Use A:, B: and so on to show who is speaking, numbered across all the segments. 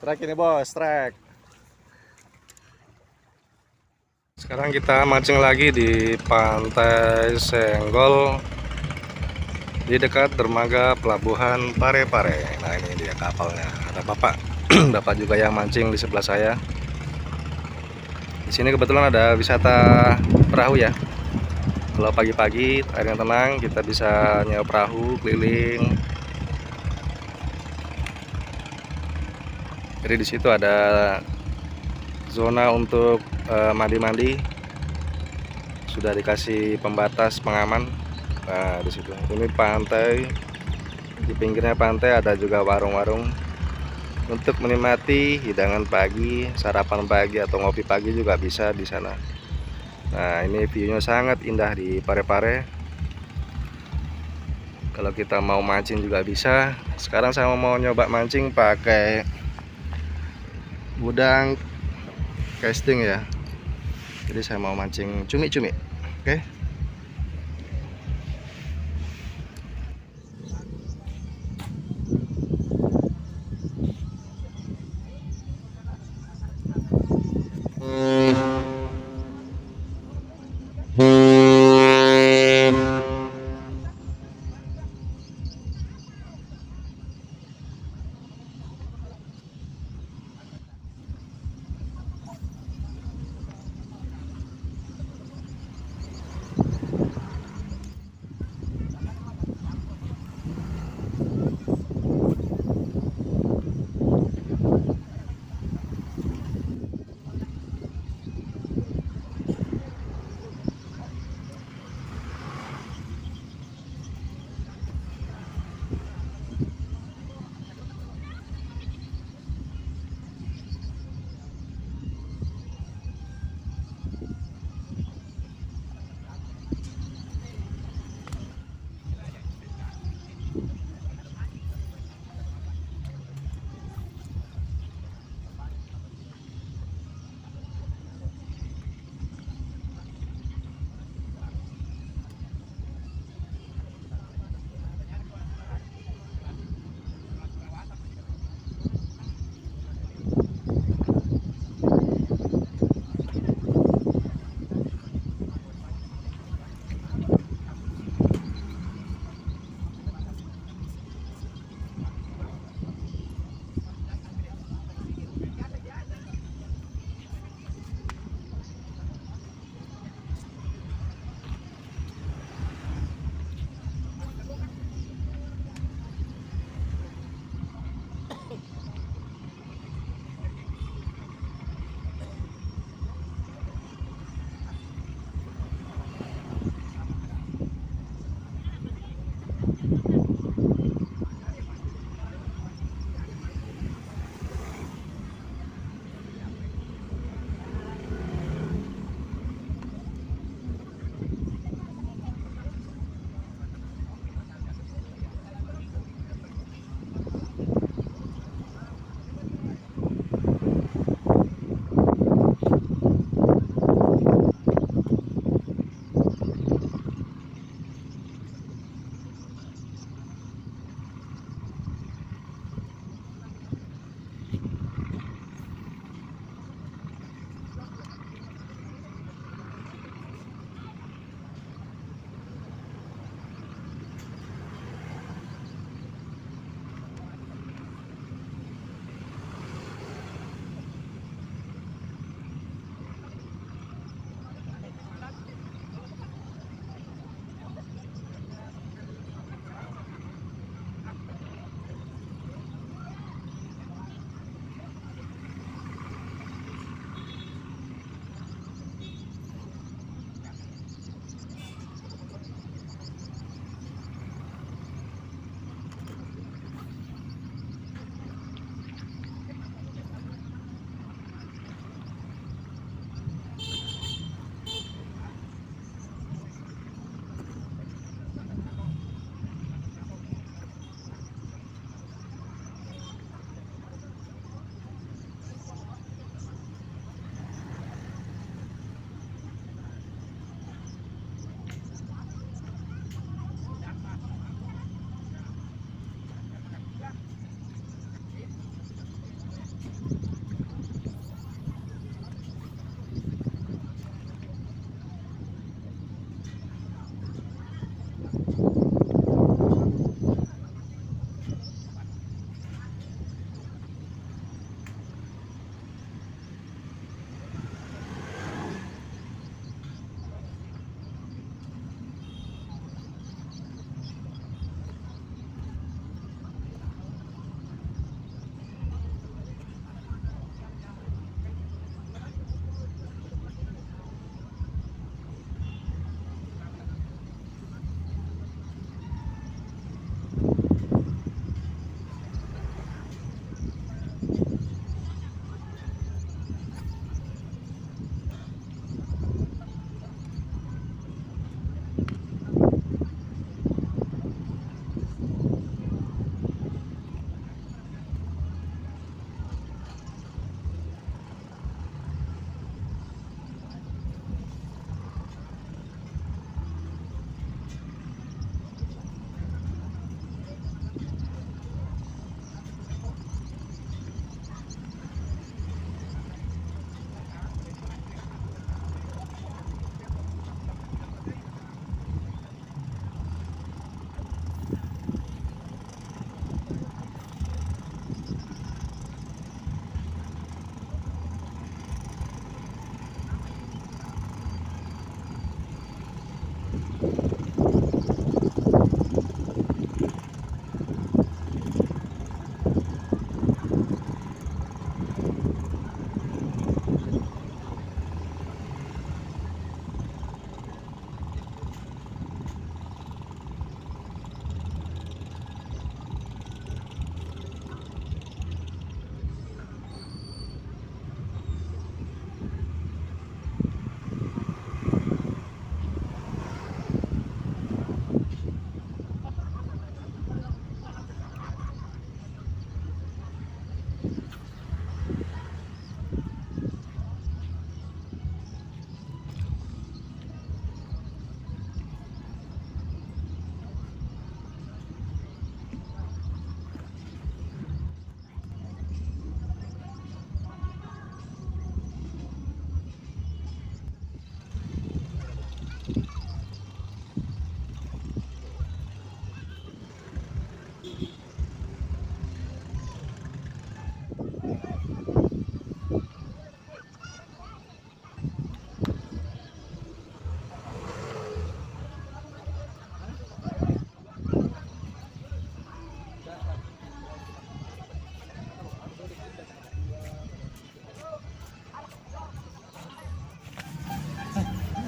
A: Strike ini bos, strike. Sekarang kita mancing lagi di Pantai Senggol di dekat dermaga pelabuhan Parepare. Nah ini dia kapalnya. Ada bapak, bapak juga yang mancing di sebelah saya. Di sini kebetulan ada wisata perahu ya. Kalau pagi-pagi airnya tenang, kita bisa nyewa perahu keliling. Jadi di situ ada zona untuk mandi-mandi, sudah dikasih pembatas pengaman. Nah di situ ini pantai, di pinggirnya pantai ada juga warung-warung untuk menikmati hidangan pagi, sarapan pagi atau ngopi pagi juga bisa di sana. Nah ini viewnya sangat indah di Parepare. Kalau kita mau mancing juga bisa. Sekarang saya mau nyoba mancing pakai udang casting ya. Jadi saya mau mancing cumi-cumi. Oke.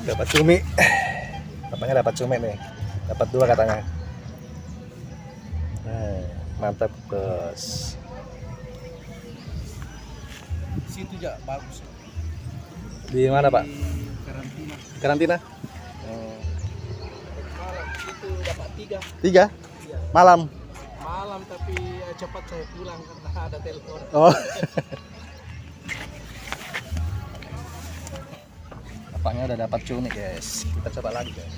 A: Dapat cumi. Bapaknya dapat cumi nih. Dapat 2 katanya. Nah, mantap, Bos.
B: Situ aja bagus.
A: Di mana, Pak?
B: Karantina.
A: Karantina?
B: Malam itu dapat 3.
A: 3
B: Iya.
A: malam.
B: Malam tapi cepat saya pulang karena ada telepon.
A: Oh. Bapaknya udah dapat cumi, guys. Kita coba lagi, guys.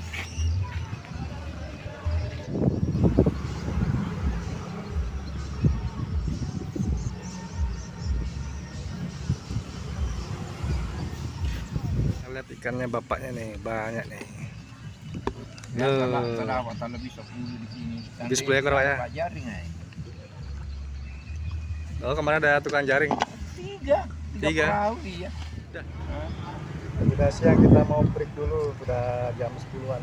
A: Kita lihat ikannya bapaknya nih, banyak nih.
B: Kalau bisa 10 di sini.
A: Habis 10 ekor, Pak ya?
B: Jaring aja.
A: Oh, kemarin ada tukang jaring.
B: 3.
A: 3.
B: Perahu iya.
A: Udah siang, kita mau break dulu, udah jam 10-an.